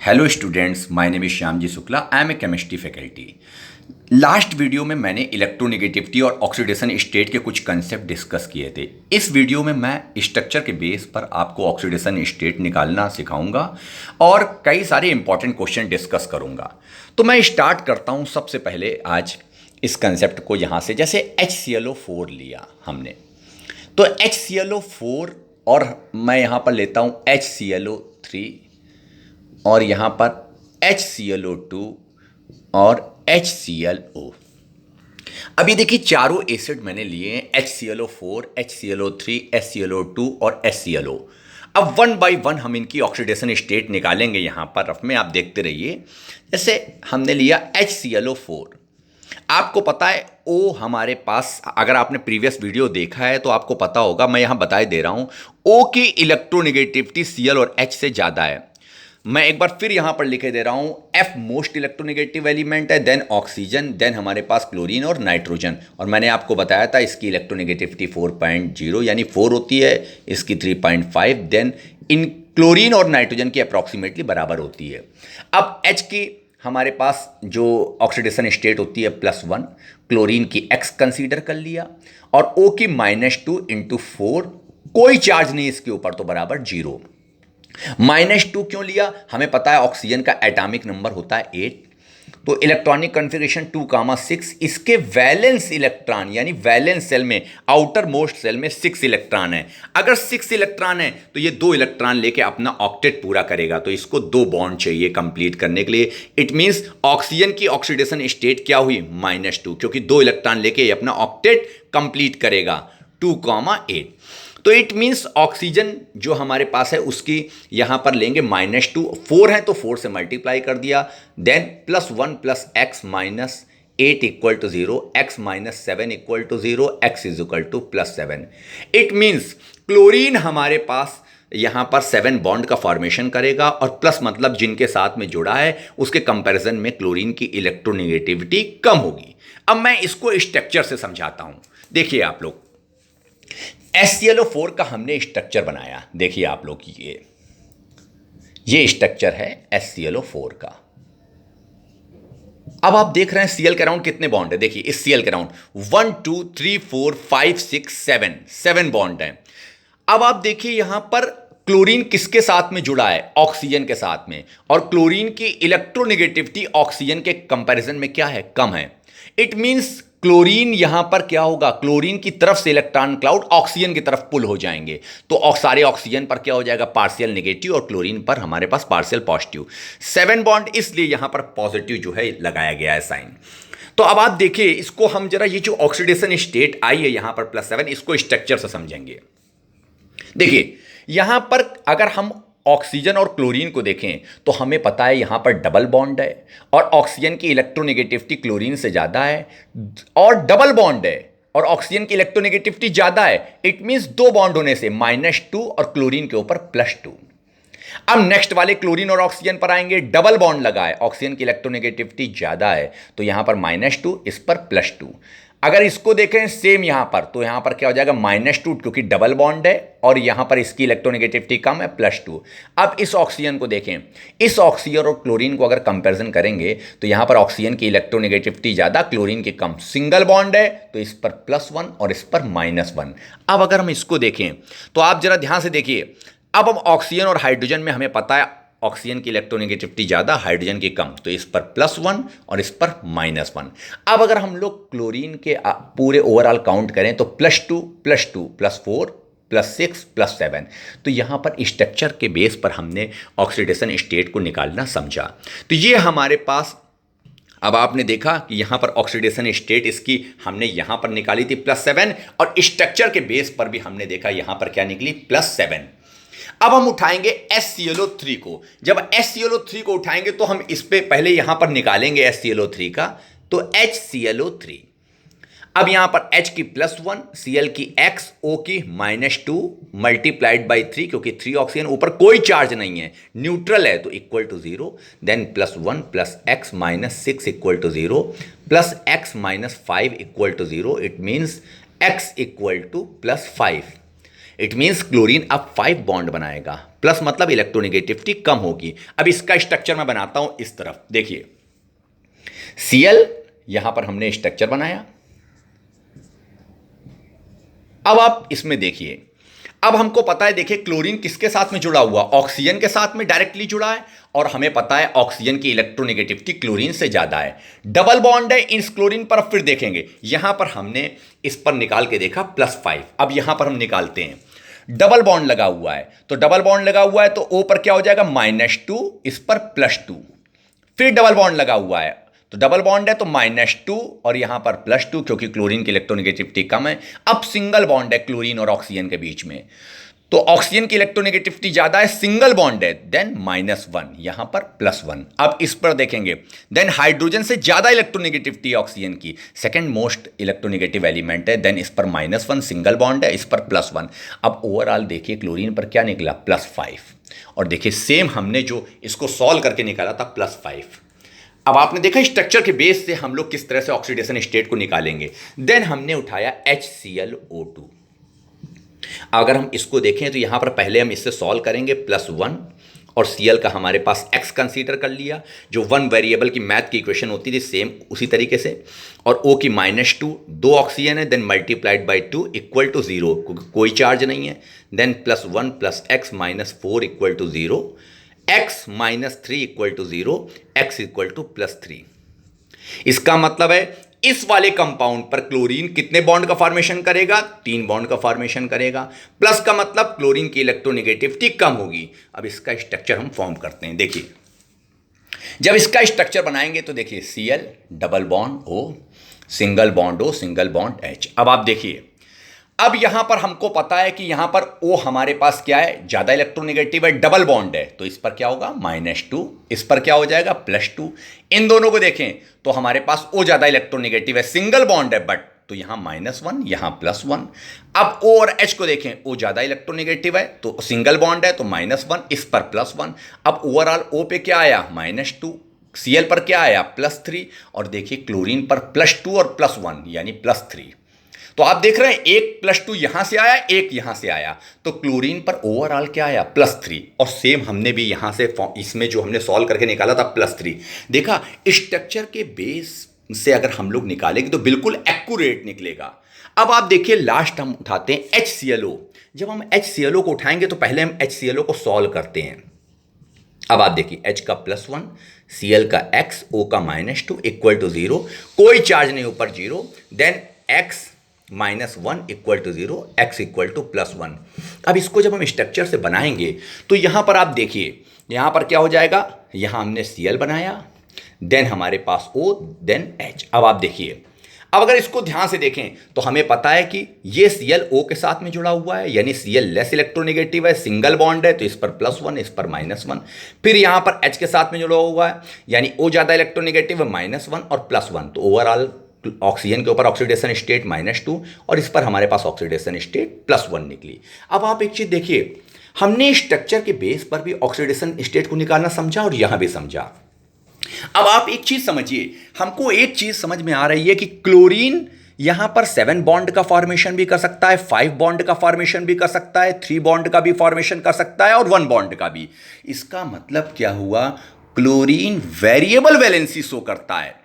Hello students, my name is Shyam ji Shukla. I am a chemistry faculty. Last video में मैंने electronegativity और oxidation state के कुछ कंसेप्ट डिस्कस किए थे। इस वीडियो में मैं स्ट्रक्चर के बेस पर आपको ऑक्सीडेशन स्टेट निकालना सिखाऊंगा और कई सारे इंपॉर्टेंट क्वेश्चन डिस्कस करूंगा। तो मैं स्टार्ट करता हूं सबसे पहले आज इस कंसेप्ट को यहाँ से। जैसे HClO4 लिया हमने, तो HClO4 और मैं यहाँ पर लेता हूँ HClO3 और यहाँ पर HClO2 और HClO। अब ये देखिए चारों एसिड मैंने लिए हैं, HClO4, HClO3, HClO2 और HClO। अब वन बाय वन हम इनकी ऑक्सीडेशन स्टेट निकालेंगे। यहाँ पर रफ में आप देखते रहिए। जैसे हमने लिया HClO4, आपको पता है O हमारे पास, अगर आपने प्रीवियस वीडियो देखा है तो आपको पता होगा, मैं यहाँ बताए दे रहा हूँ, O की इलेक्ट्रोनेगेटिविटी Cl और H से ज़्यादा है। मैं एक बार फिर यहां पर लिखे दे रहा हूं, F मोस्ट इलेक्ट्रोनेगेटिव एलिमेंट है, देन ऑक्सीजन, देन हमारे पास क्लोरीन और नाइट्रोजन। और मैंने आपको बताया था इसकी इलेक्ट्रोनेगेटिविटी 4.0 यानी 4 होती है, इसकी 3.5, देन इन क्लोरीन और नाइट्रोजन की अप्रॉक्सीमेटली बराबर होती है। अब H की हमारे पास जो ऑक्सीडेशन स्टेट होती है +1, क्लोरीन की X कंसीडर कर लिया, और O की -2 इंटू 4, कोई चार्ज नहीं इसके ऊपर, तो बराबर 0। -2 क्यों लिया? हमें पता है ऑक्सीजन का एटॉमिक नंबर होता है 8, तो इलेक्ट्रॉनिक कॉन्फ़िगरेशन 2,6। इसके वैलेंस इलेक्ट्रॉन यानी वैलेंस सेल में, आउटर मोस्ट सेल में 6 इलेक्ट्रॉन है। अगर 6 इलेक्ट्रॉन है तो ये 2 इलेक्ट्रॉन लेके अपना ऑक्टेट पूरा करेगा, तो इसको 2 बॉन्ड चाहिए कंप्लीट करने के लिए। इट मींस ऑक्सीजन की ऑक्सीडेशन स्टेट क्या हुई? -2, क्योंकि 2 इलेक्ट्रॉन लेके अपना ऑक्टेट कंप्लीट करेगा 2,8। तो इट मीन्स ऑक्सीजन जो हमारे पास है उसकी यहां पर लेंगे -2, 4 है तो 4 से मल्टीप्लाई कर दिया, then +1 + x - 8 = 0, x - 7 = 0, x = +7। It means chlorine हमारे पास यहां पर 7 बॉन्ड का फॉर्मेशन करेगा, और प्लस मतलब जिनके साथ में जुड़ा है उसके कंपैरिजन में क्लोरीन की इलेक्ट्रोनेगेटिविटी कम होगी। अब मैं इसको स्ट्रक्चर से समझाता हूं। देखिए आप लोग, HClO4 का हमने स्ट्रक्चर बनाया। देखिए आप लोग, ये स्ट्रक्चर है HClO4 का। अब आप देख रहे हैं Cl के अराउंड कितने बॉन्ड है। देखिए इस Cl के अराउंड 1 2 3 4 5 6 7 बॉन्ड है। अब आप देखिए यहां पर क्लोरीन किसके साथ में जुड़ा है? ऑक्सीजन के साथ में, और क्लोरीन की इलेक्ट्रोनेगेटिविटी ऑक्सीजन के कंपैरिजन में क्या है? कम है। इट मींस क्लोरीन यहां पर क्या होगा? क्लोरीन की तरफ से इलेक्ट्रॉन क्लाउड ऑक्सीजन की तरफ पुल हो जाएंगे, तो सारे ऑक्सीजन पर क्या हो जाएगा? पार्शियल नेगेटिव, और क्लोरीन पर हमारे पास पार्शियल पॉजिटिव। 7 बॉन्ड, इसलिए यहां पर पॉजिटिव जो है लगाया गया है साइन। तो अब आप देखिए इसको हम जरा, ये जो ऑक्सीडेशन स्टेट आई है यहां पर +7, इसको स्ट्रक्चर से समझेंगे। देखिए यहां पर अगर हम ऑक्सीजन और क्लोरीन को देखें तो हमें पता है यहां पर डबल बॉन्ड है, और ऑक्सीजन की इलेक्ट्रोनेगेटिविटी क्लोरीन से ज्यादा है, और डबल बॉन्ड है और ऑक्सीजन की इलेक्ट्रोनेगेटिविटी ज्यादा है। इट मींस 2 बॉन्ड होने से -2 और क्लोरीन के ऊपर +2। अब नेक्स्ट वाले क्लोरीन और ऑक्सीजन पर आएंगे, डबल बॉन्ड लगा है, ऑक्सीजन की इलेक्ट्रोनेगेटिविटी ज्यादा है, तो यहां पर -2, इस पर +2। अगर इसको देखें सेम यहां पर, तो यहां पर क्या हो जाएगा? -2, क्योंकि डबल बॉन्ड है, और यहां पर इसकी इलेक्ट्रोनेगेटिविटी कम है, +2। अब इस ऑक्सीजन को देखें, इस ऑक्सीजन और क्लोरीन को अगर कंपैरिजन करेंगे तो यहां पर ऑक्सीजन की इलेक्ट्रोनेगेटिविटी ज्यादा, क्लोरीन की कम। सिंगल बॉन्ड है तो इस पर +1 और इस पर -1। अब अगर हम इसको देखें तो आप जरा ध्यान से देखिए, अब हम ऑक्सीजन और हाइड्रोजन में हमें पता है ऑक्सीजन की इलेक्ट्रोनेगेटिविटी ज्यादा, हाइड्रोजन की कम, तो इस पर +1 और इस पर -1। अब अगर हम लोग क्लोरीन के पूरे ओवरऑल काउंट करें तो +2 +2 +4 +6 +7। तो यहां पर स्ट्रक्चर के बेस पर हमने ऑक्सीडेशन स्टेट को निकालना समझा। तो ये हमारे पास, अब आपने देखा कि यहां पर ऑक्सीडेशन स्टेट इसकी हमने यहां पर निकाली थी +7, और स्ट्रक्चर के बेस पर भी हमने देखा यहां पर क्या निकली? +7। अब हम उठाएंगे HClO3 को। जब HClO3 को उठाएंगे तो हम इस पे पहले यहां पर निकालेंगे HClO3 का, तो HClO3। अब यहां पर H की +1, Cl की X, O की -2 मल्टीप्लाइड बाई 3, क्योंकि 3 ऑक्सीजन, ऊपर कोई चार्ज नहीं है, न्यूट्रल है, तो = 0, then +1 + x - 6 = 0, plus x - 5 = 0। It means x = +5। It means chlorine अब 5 बॉन्ड बनाएगा, प्लस मतलब इलेक्ट्रोनेगेटिविटी कम होगी। अब इसका स्ट्रक्चर मैं बनाता हूं इस तरफ, देखिए Cl, यहां पर हमने स्ट्रक्चर बनाया। अब आप इसमें देखिए, अब हमको पता है, देखिए क्लोरीन किसके साथ में जुड़ा हुआ, ऑक्सीजन के साथ में डायरेक्टली जुड़ा है, और हमें पता है ऑक्सीजन की इलेक्ट्रोनेगेटिविटी क्लोरीन से ज्यादा है। डबल बॉन्ड है इस क्लोरीन पर, फिर देखेंगे यहां पर हमने इस पर निकाल के देखा +5। अब यहां पर हम निकालते हैं, डबल बॉन्ड लगा हुआ है, तो डबल बॉन्ड लगा हुआ है तो O पर क्या हो जाएगा -2, इस पर +2। फिर डबल बॉन्ड लगा हुआ है, तो डबल बॉन्ड है तो -2 और यहां पर +2, क्योंकि क्लोरीन की इलेक्ट्रोनेगेटिविटी कम है। अब सिंगल बॉन्ड है क्लोरीन और ऑक्सीजन के बीच में, तो ऑक्सीजन की इलेक्ट्रोनेगेटिविटी ज्यादा है, सिंगल बॉन्ड है, देन -1, यहां पर +1। अब इस पर देखेंगे, देन हाइड्रोजन से ज्यादा इलेक्ट्रोनेगेटिविटी है ऑक्सीजन की, सेकंड मोस्ट इलेक्ट्रोनेगेटिव एलिमेंट है, देन इस पर -1, सिंगल बॉन्ड है, इस पर +1। अब ओवरऑल देखिए क्लोरीन पर क्या निकला, +5, और देखिए सेम हमने जो इसको सॉल्व करके निकाला था +5। अब आपने देखा स्ट्रक्चर के बेस से हम लोग किस तरह से ऑक्सीडेशन स्टेट को निकालेंगे। देन हमने उठाया HClO2। अगर हम इसको देखें तो यहां पर पहले हम इससे सॉल्व करेंगे, +1 और Cl का हमारे पास x कंसीडर कर लिया, जो वन वेरिएबल की मैथ की इक्वेशन होती थी सेम उसी तरीके से, और O की -2, 2 ऑक्सीजन है, then multiplied by 2 equal to 0, कोई चार्ज नहीं है, then +1 + x -4 equal to 0, x -3 equal to 0, x equal to +3। इसका मतलब है इस वाले कंपाउंड पर क्लोरीन कितने बॉन्ड का फॉर्मेशन करेगा, 3 बॉन्ड का फॉर्मेशन करेगा। प्लस का मतलब क्लोरीन की इलेक्ट्रोनेगेटिविटी कम होगी। अब इसका स्ट्रक्चर हम फॉर्म करते हैं, देखिए जब इसका स्ट्रक्चर बनाएंगे तो देखिए Cl, double bond O, single bond O, single bond H। अब आप देखिए, अब यहां पर हमको पता है कि यहां पर O हमारे पास क्या है, ज्यादा इलेक्ट्रोनेगेटिव है, डबल बॉन्ड है, तो इस पर क्या होगा -2, इस पर क्या हो जाएगा +2। इन दोनों को देखें तो हमारे पास O ज्यादा इलेक्ट्रोनेगेटिव है, सिंगल बॉन्ड है, बट तो यहां -1, यहां +1। अब O और H को देखें, O ज्यादा इलेक्ट्रोनेगेटिव है तो सिंगल बॉन्ड है तो -1, इस पर +1। अब ओवरऑल O पे क्या आया, -2, Cl पर क्या आया, +3, और देखिए क्लोरीन पर +2 और +1 यानी +3। तो आप देख रहे हैं एक +2 यहां से आया, एक यहां से आया, तो क्लोरीन पर ओवरऑल क्या आया, +3। और सेम हमने भी यहां से इसमें जो हमने सॉल्व करके निकाला था +3। देखा स्ट्रक्चर के बेस से अगर हम लोग निकालेंगे तो बिल्कुल एक्यूरेट निकलेगा। अब आप देखिए लास्ट हम उठाते हैं HClO। जब हम HClO को उठाएंगे तो पहले हम HClO को सॉल्व करते हैं। अब आप देखिए H का +1, Cl का x, O का -2 इक्वल टू 0, कोई चार्ज नहीं ऊपर 0, then x -1 equal to 0, x equal to +1। अब इसको जब हम स्ट्रक्चर से बनाएंगे तो यहां पर आप देखिए, यहां पर क्या हो जाएगा, यहां हमने Cl बनाया, देन हमारे पास O, देन H। अब आप देखिए, अब अगर इसको ध्यान से देखें तो हमें पता है कि ये Cl O के साथ में जुड़ा हुआ है, यानी Cl लेस इलेक्ट्रोनेगेटिव है, सिंगल बॉन्ड है, तो इस पर +1, इस पर -1। फिर यहां पर H के साथ में जुड़ा हुआ है, यानी O ज्यादा इलेक्ट्रोनेगेटिव है, -1 और +1, तो ओवरऑल ऑक्सीजन के ऊपर ऑक्सीडेशन स्टेट -2 और इस पर हमारे पास ऑक्सीडेशन स्टेट +1 निकली। अब आप एक चीज देखिए, हमने स्ट्रक्चर के बेस पर भी ऑक्सीडेशन स्टेट को निकालना समझा और यहां भी समझा। अब आप एक चीज समझिए, हमको एक चीज समझ में आ रही है कि क्लोरीन यहां पर 7 बॉन्ड का फॉर्मेशन भी कर सकता है, 5 बॉन्ड का फॉर्मेशन भी कर सकता है, 3 बॉन्ड का भी फॉर्मेशन कर सकता है और 1 बॉन्ड का भी। इसका मतलब क्या हुआ, क्लोरीन वेरिएबल वैलेंसी शो करता है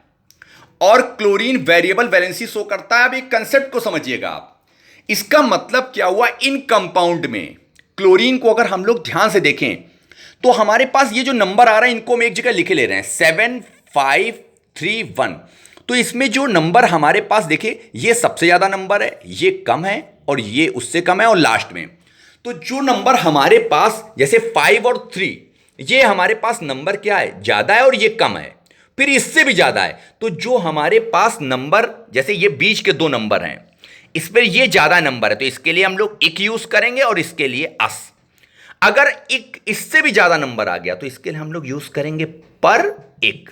और क्लोरीन वेरिएबल वैलेंसी शो करता है। अब एक कंसेप्ट को समझिएगा आप, इसका मतलब क्या हुआ, इन कंपाउंड में क्लोरीन को अगर हम लोग ध्यान से देखें तो हमारे पास ये जो नंबर आ रहा है इनको हम एक जगह लिखे ले रहे हैं, 7 5 3 1। तो इसमें जो नंबर हमारे पास देखिए, ये सबसे ज्यादा नंबर है, ये कम है और ये उससे कम है, और लास्ट में तो जो नंबर हमारे पास जैसे 5 और 3, ये हमारे पास नंबर क्या है, ज्यादा है और ये कम है, फिर इससे भी ज्यादा है। तो जो हमारे पास नंबर जैसे ये बीच के 2 नंबर हैं, इस पर ये ज्यादा नंबर है, तो इसके लिए हम लोग एक यूज करेंगे और इसके लिए अस। अगर एक इससे भी ज्यादा नंबर आ गया तो इसके लिए हम लोग यूज करेंगे पर एक,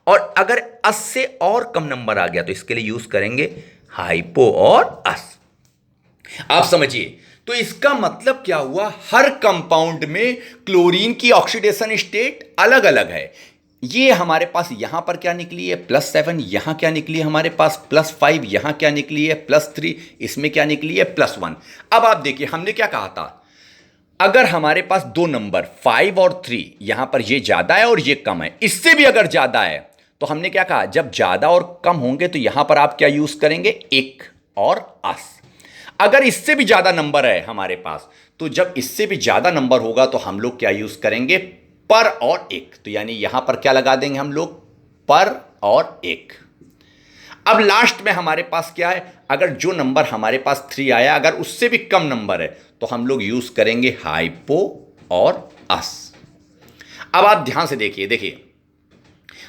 और अगर अस से और कम नंबर आ गया तो इसके लिए यूज करेंगे हाइपो और अस। आप समझिए, तो इसका मतलब क्या हुआ, हर कंपाउंड में क्लोरीन की ऑक्सीडेशन स्टेट अलग अलग है। ये हमारे पास यहां पर क्या निकली है, +7, यहां क्या निकली है हमारे पास +5, यहां क्या निकली है +3, इसमें क्या निकली है +1। अब आप देखिए, हमने क्या कहा था, अगर हमारे पास दो नंबर 5 और 3, यहां पर ये ज्यादा है और ये कम है, इससे भी अगर ज्यादा है तो हमने क्या कहा, जब ज्यादा और कम होंगे तो यहां पर आप क्या यूज करेंगे, एक और अस। अगर इससे भी ज्यादा नंबर है हमारे पास, तो जब इससे भी ज्यादा नंबर होगा तो हम लोग क्या यूज करेंगे, पर और एक। तो यानी यहां पर क्या लगा देंगे हम लोग, पर और एक। अब लास्ट में हमारे पास क्या है, अगर जो नंबर हमारे पास 3 आया अगर उससे भी कम नंबर है तो हम लोग यूज करेंगे हाइपो और अस। अब आप ध्यान से देखिए, देखिए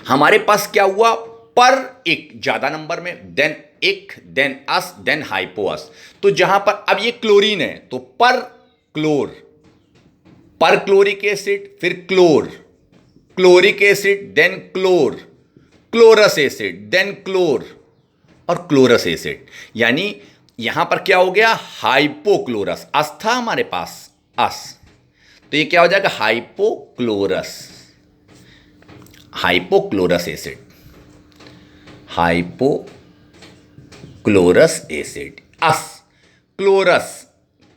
हमारे पास क्या हुआ, पर एक ज्यादा नंबर में, देन एक, देन अस, देन हाइपो अस। तो जहां पर अब ये क्लोरीन है तो पर क्लोर, पर क्लोरिक एसिड, फिर chlor, chloric acid, then chlor, chlorous acid, then chlor और क्लोरस एसिड। यानी यहां पर क्या हो गया, हाइपोक्लोरस। अस था हमारे पास, अस, तो ये क्या हो जाएगा, hypochlorous, hypochlorous acid, hypochlorous acid, अस, chlorous,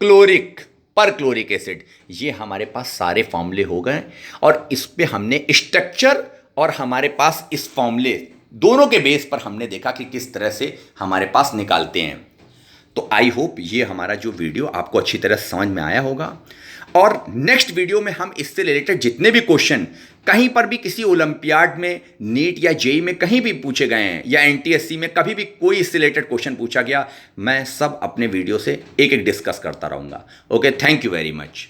chloric, perchloric acid. ये हमारे पास सारे फॉर्मूले हो गए और इस पे हमने स्ट्रक्चर और हमारे पास इस फॉर्मूले दोनों के बेस पर हमने देखा कि किस तरह से हमारे पास निकालते हैं। तो आई होप ये हमारा जो वीडियो आपको अच्छी तरह समझ में आया होगा और नेक्स्ट वीडियो में हम इससे रिलेटेड जितने भी क्वेश्चन कहीं पर भी किसी ओलंपियाड में, नीट या जेई में कहीं भी पूछे गए हैं या एनटीएससी में कभी भी कोई इससे रिलेटेड क्वेश्चन पूछा गया, मैं सब अपने वीडियो से एक एक डिस्कस करता रहूँगा। Okay, thank you very much.